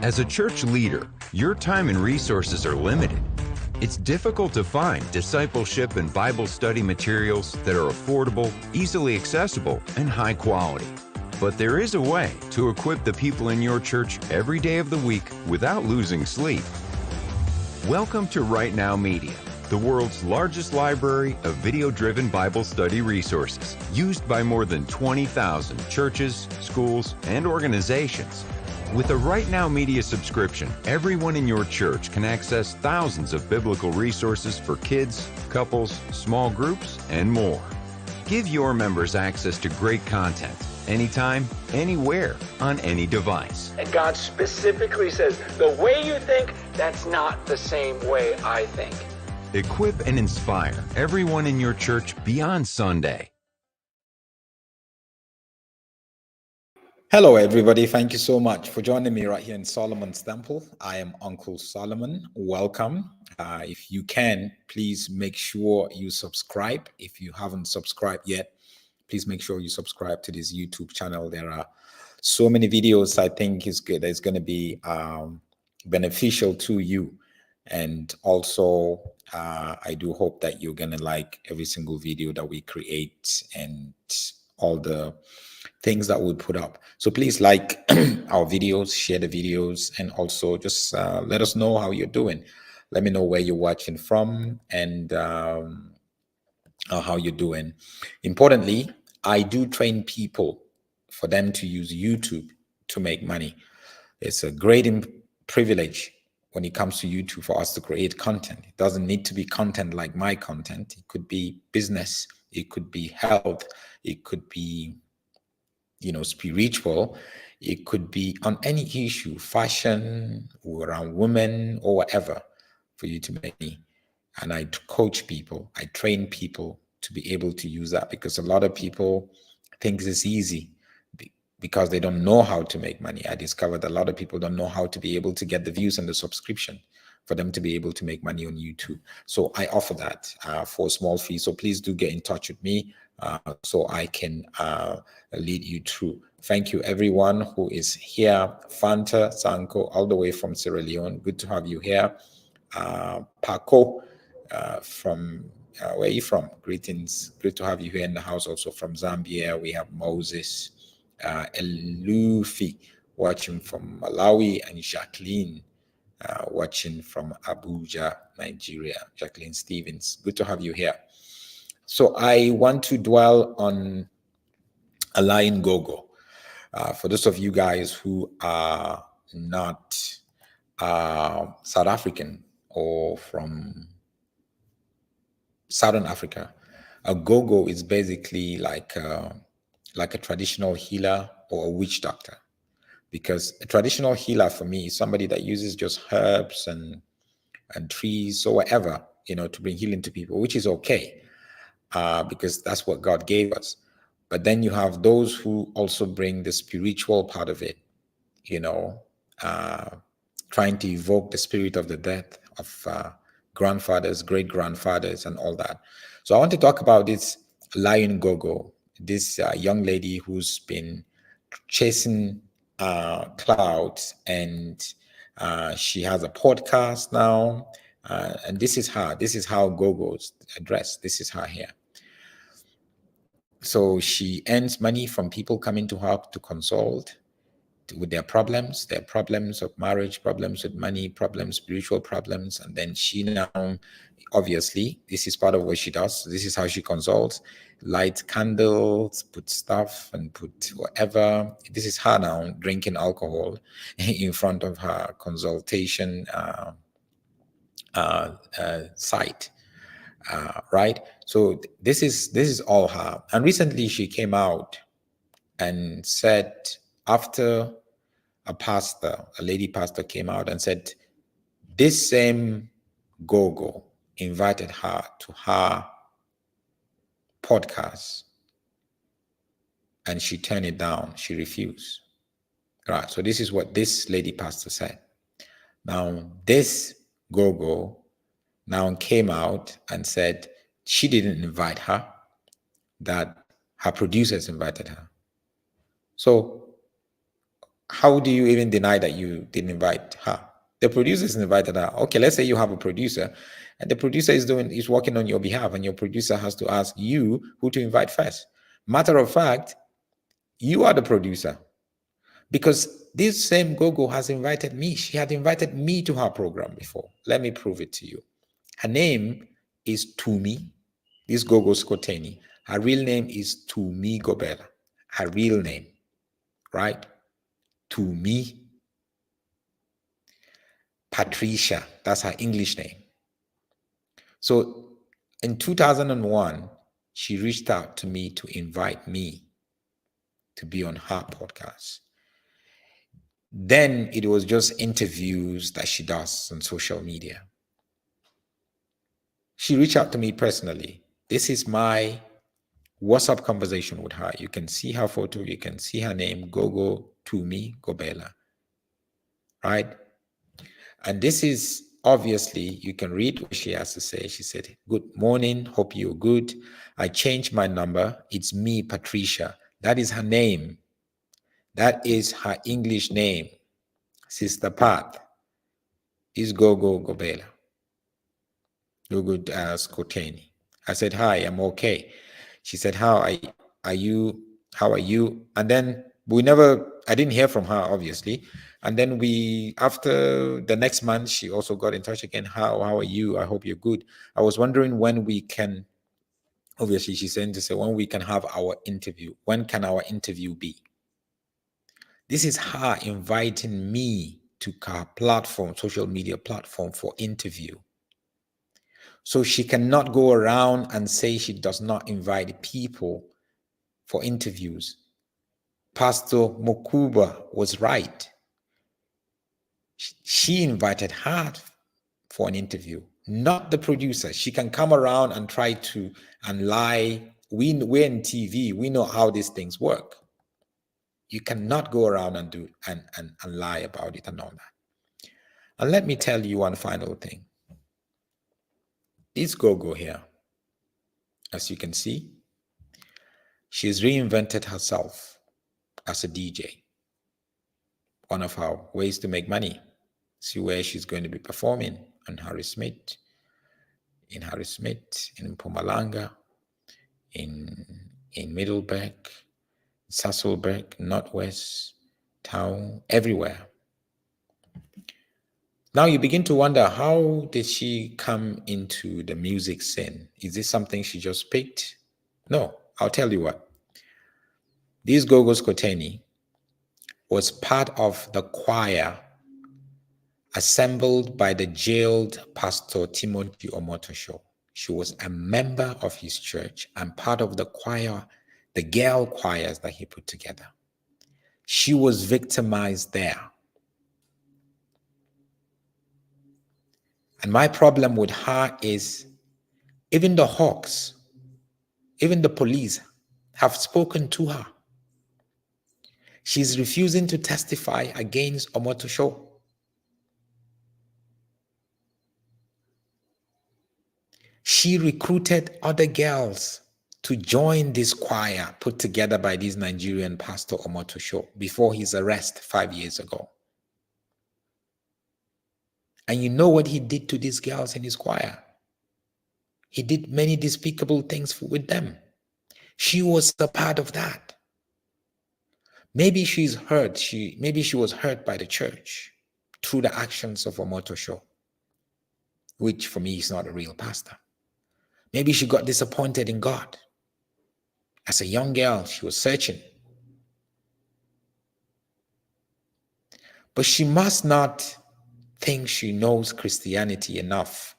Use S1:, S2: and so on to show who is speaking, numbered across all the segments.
S1: As a church leader, your time and resources are limited. It's difficult to find discipleship and Bible study materials that are affordable, easily accessible, and high quality. But there is a way to equip the people in your church every day of the week without losing sleep. Welcome to Right Now Media, the world's largest library of video-driven Bible study resources, used by more than 20,000 churches, schools, and organizations. With a Right Now Media subscription, everyone in your church can access thousands of biblical resources for kids, couples, small groups, and more. Give your members access to great content, anytime, anywhere, on any device.
S2: And God specifically says, the way you think, that's not the same way I think.
S1: Equip and inspire everyone in your church beyond Sunday.
S3: Hello, everybody. Thank you so much for joining me right here in Solomon's Temple. I am Uncle Solomon. Welcome. If you can, please make sure you subscribe. If you haven't subscribed yet, please make sure you subscribe to this YouTube channel. There are so many videos I think is good. It's going to be beneficial to you. And also, I do hope that you're going to like every single video that we create and all the things that we put up. So please like our videos, share the videos, and also just let us know how you're doing. Let me know where you're watching from and how you're doing. Importantly, I do train people for them to use YouTube to make money. It's a great privilege when it comes to YouTube for us to create content. It doesn't need to be content like my content. It could be business, it could be health, it could be spiritual, it could be on any issue, fashion, or around women, or whatever, for you to make money. And I coach people, I train people to be able to use that, because a lot of people think it's easy because they don't know how to make money. I discovered a lot of people don't know how to be able to get the views and the subscription for them to be able to make money on YouTube. So I offer that for a small fee. So please do get in touch with me so I can lead you through. Thank you, everyone who is here. Fanta Sanko, all the way from Sierra Leone. Good to have you here. Paco from where are you from? Greetings. Good to have you here in the house. Also from Zambia, we have Moses, Elufi watching from Malawi, and Jacqueline watching from Abuja, Nigeria. Jacqueline Stevens. Good to have you here. So I want to dwell on a line Gogo. For those of you guys who are not South African or from Southern Africa, a Gogo is basically like a traditional healer or a witch doctor. Because a traditional healer for me is somebody that uses just herbs and trees or whatever, to bring healing to people, which is okay. Because that's what God gave us. But then you have those who also bring the spiritual part of it, trying to evoke the spirit of the death of grandfathers, great grandfathers, and all that. So I want to talk about this Lion Gogo, this young lady who's been chasing clouds, and she has a podcast now. And this is how Gogo's addressed. This is her here. So she earns money from people coming to her to consult with their problems of marriage, problems with money, problems, spiritual problems. And then she now, obviously, this is part of what she does. This is how she consults, light candles, put stuff and put whatever. This is her now drinking alcohol in front of her consultation site. Right. So this is all her. And recently she came out and said, after a lady pastor came out and said, this same Gogo invited her to her podcast and she turned it down. She refused. Right. So this is what this lady pastor said. Now this Gogo now came out and said she didn't invite her, that her producers invited her. So how do you even deny that you didn't invite her? The producers invited her. Okay, let's say you have a producer, and the producer is working on your behalf, and your producer has to ask you who to invite first. Matter of fact, you are the producer, because this same Gogo has invited me. She had invited me to her program before. Let me prove it to you. Her name is Tumi. This Gogo Skhotheni. Her real name is Tumi Gobela. Her real name, right? Tumi Patricia. That's her English name. So in 2001, she reached out to me to invite me to be on her podcast. Then it was just interviews that she does on social media. She reached out to me personally. This is my WhatsApp conversation with her. You can see her photo, you can see her name, Gogo Tumi Gobela, right? And this is obviously, you can read what she has to say. She said, "Good morning, hope you're good. I changed my number. It's me, Patricia." That is her name. That is her English name. Sister Pat is Gogo Gobela. Gogo Skhotheni. I said, "Hi, I'm okay." She said, How are you? How are you? And then I didn't hear from her, obviously. And then after the next month, she also got in touch again. How are you? I hope you're good. I was wondering when we can, obviously she's saying to say, when we can have our interview. When can our interview be? This is her inviting me to her platform, social media platform, for interview. So she cannot go around and say she does not invite people for interviews. Pastor Mokuba was right. She invited her for an interview, not the producer. She can come around and try to lie. We're in TV. We know how these things work. You cannot go around and do and lie about it and all that. And let me tell you one final thing. This Gogo here, as you can see, she's reinvented herself as a DJ. One of her ways to make money. See where she's going to be performing in Harrismith, in Mpumalanga, in Middleburg, Sasolburg, Northwest, Town, everywhere. Now you begin to wonder, how did she come into the music scene? Is this something she just picked? No, I'll tell you what. This Gogo Skhotheni was part of the choir assembled by the jailed Pastor Timothy Omotosho. She was a member of his church and part of the choir, the girl choirs that he put together. She was victimized there. And my problem with her is, even the Hawks, even the police have spoken to her. She's refusing to testify against Omotosho. She recruited other girls to join this choir put together by this Nigerian pastor Omotosho before his arrest 5 years ago. And you know what he did to these girls in his choir? He did many despicable things with them. She was a part of that. Maybe she's hurt. Maybe she was hurt by the church through the actions of Omotosho, which for me is not a real pastor. Maybe she got disappointed in God. As a young girl, she was searching. But she must not think she knows Christianity enough.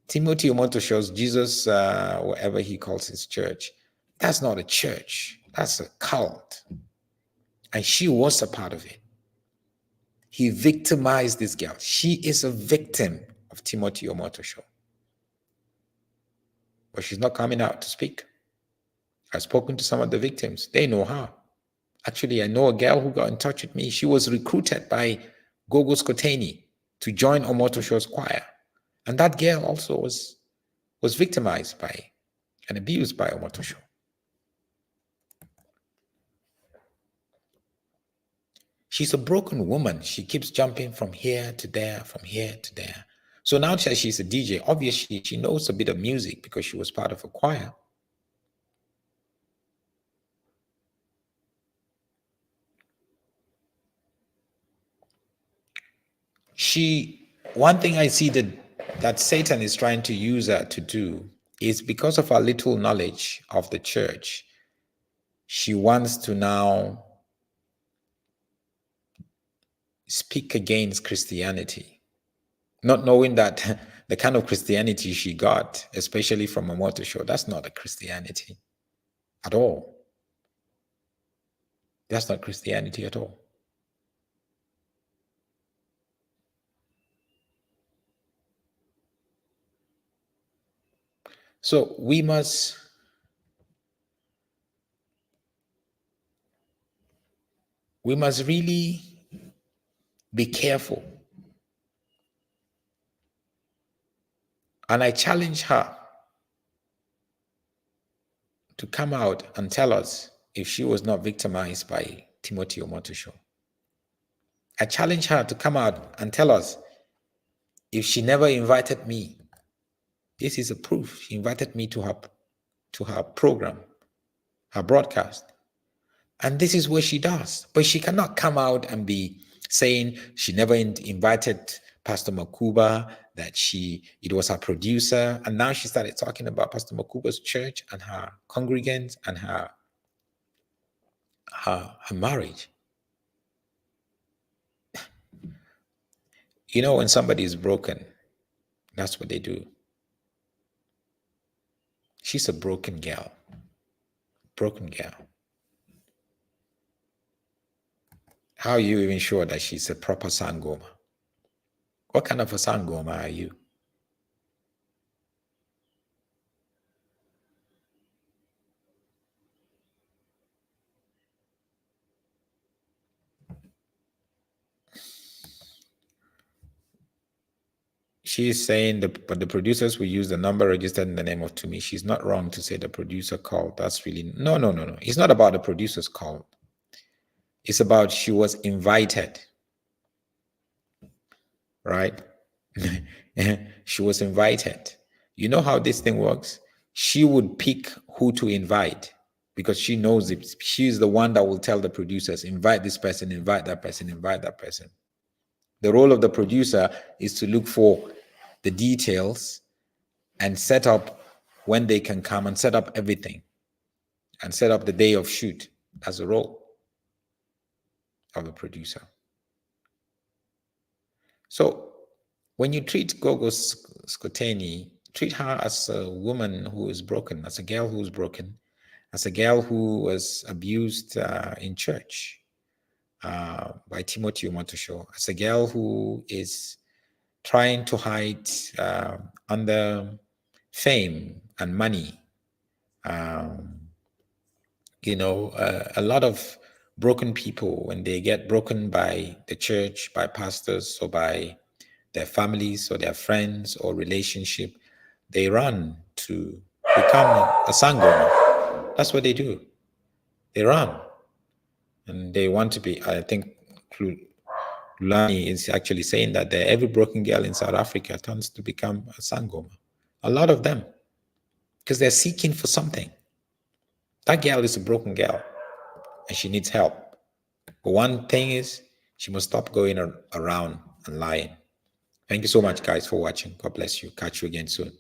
S3: Timothy Omotosho's Jesus, whatever he calls his church, that's not a church. That's a cult. And she was a part of it. He victimized this girl. She is a victim of Timothy Omotosho. But she's not coming out to speak. I've spoken to some of the victims. They know her. Actually, I know a girl who got in touch with me. She was recruited by Gogo Skhotheni to join Omotosho's choir. And that girl also was victimized by and abused by Omotosho. She's a broken woman. She keeps jumping from here to there, from here to there. So now that she's a DJ, obviously she knows a bit of music because she was part of a choir. One thing I see that Satan is trying to use her to do is because of her little knowledge of the church, she wants to now speak against Christianity, not knowing that the kind of Christianity she got, especially from a motor show, that's not a Christianity at all. That's not Christianity at all. So we must really be careful. And I challenge her to come out and tell us if she was not victimized by Timothy Omotosho. I challenge her to come out and tell us if she never invited me. This is a proof. She invited me to her program, her broadcast. And this is what she does. But she cannot come out and be saying she never invited Pastor Makuba, that it was her producer. And now she started talking about Pastor Makuba's church and her congregants and her marriage. You know, when somebody is broken, that's what they do. She's a broken girl. Broken girl. How are you even sure that she's a proper Sangoma? What kind of a Sangoma are you? She is saying but the producers will use the number registered in the name of Tumi. She's not wrong to say the producer called. That's really no. It's not about the producers called. It's about she was invited. Right? She was invited. You know how this thing works? She would pick who to invite because she knows it. She's the one that will tell the producers, invite this person, invite that person, invite that person. The role of the producer is to look for the details and set up when they can come and set up everything and set up the day of shoot. That's the role of the producer. So when you treat Gogo Skhotheni, treat her as a woman who is broken, as a girl who is broken, as a girl who was abused in church by Timothy Omotosho, as a girl who is trying to hide under fame and money. A lot of broken people, when they get broken by the church, by pastors, or by their families or their friends or relationship, they run to become a Sangoma. That's what they do. They run. And they want to be, I think Lulani is actually saying that every broken girl in South Africa turns to become a Sangoma. A lot of them. Because they're seeking for something. That girl is a broken girl. And she needs help. But one thing is, she must stop going around and lying. Thank you so much, guys, for watching. God bless you. Catch you again soon.